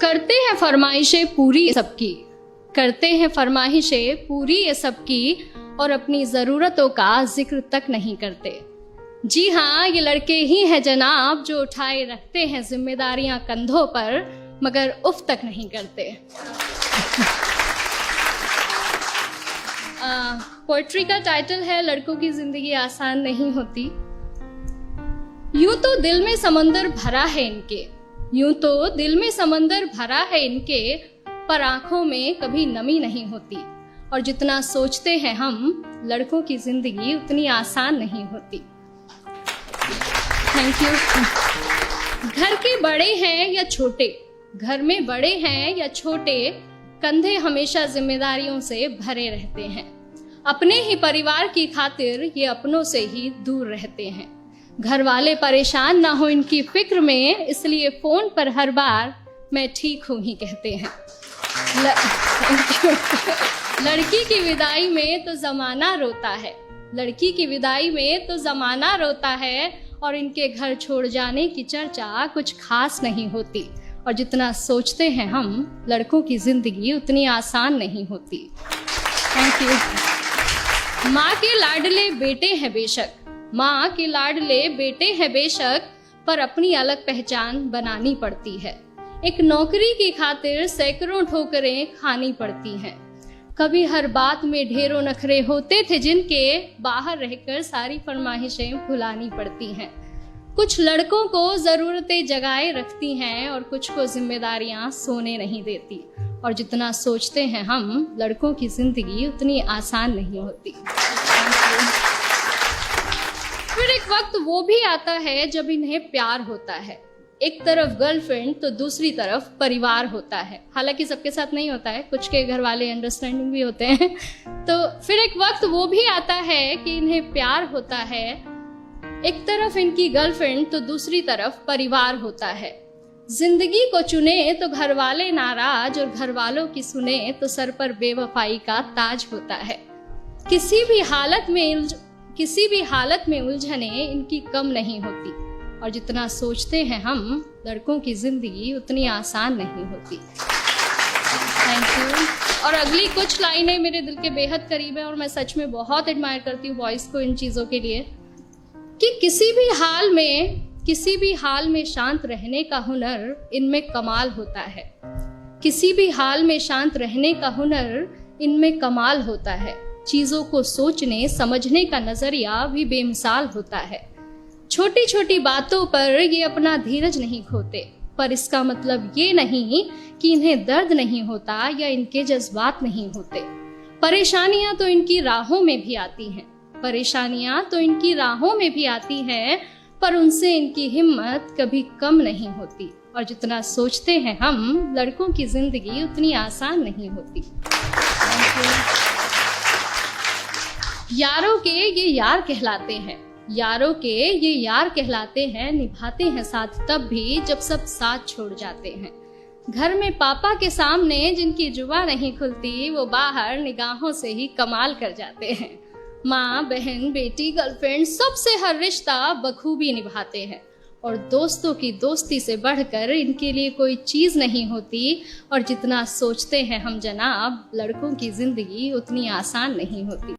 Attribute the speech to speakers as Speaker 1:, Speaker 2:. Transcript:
Speaker 1: करते हैं फरमाइशें पूरी सबकी, करते हैं फरमाइशें पूरी ये सबकी, और अपनी ज़रूरतों का जिक्र तक नहीं करते। जी हाँ, ये लड़के ही हैं जनाब जो उठाए रखते हैं जिम्मेदारियां कंधों पर, मगर उफ तक नहीं करते। पोइट्री का टाइटल है लड़कों की जिंदगी आसान नहीं होती। यूं तो दिल में समंदर भरा है इनके, यूं तो दिल में समंदर भरा है इनके, पर आंखों में कभी नमी नहीं होती। और जितना सोचते हैं हम, लड़कों की जिंदगी उतनी आसान नहीं होती। Thank you. घर के बड़े हैं या छोटे, घर में बड़े हैं या छोटे, कंधे हमेशा जिम्मेदारियों से भरे रहते हैं। अपने ही परिवार की खातिर ये अपनों से ही दूर रहते हैं। घर वाले परेशान ना हो इनकी फिक्र में, इसलिए फोन पर हर बार मैं ठीक हूँ ही कहते हैं। लड़की की विदाई में तो जमाना रोता है, लड़की की विदाई में तो जमाना रोता है, और इनके घर छोड़ जाने की चर्चा कुछ खास नहीं होती। और जितना सोचते हैं हम, लड़कों की जिंदगी उतनी आसान नहीं होती। Thank you. माँ के लाडले बेटे हैं बेशक, माँ के लाडले बेटे हैं बेशक, पर अपनी अलग पहचान बनानी पड़ती है। एक नौकरी की खातिर सैकड़ों ठोकरें खानी पड़ती हैं। कभी हर बात में ढेरों नखरे होते थे जिनके, बाहर रहकर सारी फरमाइशें भुलानी पड़ती हैं। कुछ लड़कों को ज़रूरतें जगाए रखती हैं और कुछ को जिम्मेदारियां सोने नहीं देती। और जितना सोचते हैं हम, लड़कों की जिंदगी उतनी आसान नहीं होती। फिर एक वक्त वो भी आता है जब इन्हें प्यार होता है। एक तरफ गर्लफ्रेंड तो दूसरी तरफ परिवार होता है। हालांकि सबके साथ नहीं होता है, कुछ के घर वाले अंडरस्टैंडिंग भी होते हैं। तो फिर एक वक्त वो भी आता है कि इन्हें प्यार होता है। एक तरफ इनकी गर्लफ्रेंड तो दूसरी तरफ परिवार होता है। जिंदगी को चुने तो घर वाले नाराज, और घर वालों की सुने तो सर पर बेवफाई का ताज होता है। किसी भी हालत में उलझने इनकी कम नहीं होती। और जितना सोचते हैं हम, लड़कों की जिंदगी उतनी आसान नहीं होती। Thank you. और अगली कुछ लाइनें मेरे दिल के बेहद करीब है, और मैं सच में बहुत एडमायर करती हूँ बॉयज को इन चीज़ों के लिए, कि किसी भी हाल में शांत रहने का हुनर इनमें कमाल होता है। किसी भी हाल में शांत रहने का हुनर इनमें कमाल होता है। चीज़ों को सोचने समझने का नजरिया भी बेमिसाल होता है। छोटी छोटी बातों पर ये अपना धीरज नहीं खोते, पर इसका मतलब ये नहीं कि इन्हें दर्द नहीं होता या इनके जज्बात नहीं होते। परेशानियां तो इनकी राहों में भी आती हैं, परेशानियां तो इनकी राहों में भी आती हैं, पर उनसे इनकी हिम्मत कभी कम नहीं होती। और जितना सोचते हैं हम, लड़कों की जिंदगी उतनी आसान नहीं होती। यारों के ये यार कहलाते हैं, यारों के ये यार कहलाते हैं, निभाते हैं साथ तब भी जब सब साथ छोड़ जाते हैं। घर में पापा के सामने जिनकी जुबान नहीं खुलती, वो बाहर निगाहों से ही कमाल कर जाते हैं। माँ, बहन, बेटी, गर्लफ्रेंड, सबसे हर रिश्ता बखूबी निभाते हैं। और दोस्तों की दोस्ती से बढ़कर इनके लिए कोई चीज़ नहीं होती। और जितना सोचते हैं हम जनाब, लड़कों की जिंदगी उतनी आसान नहीं होती।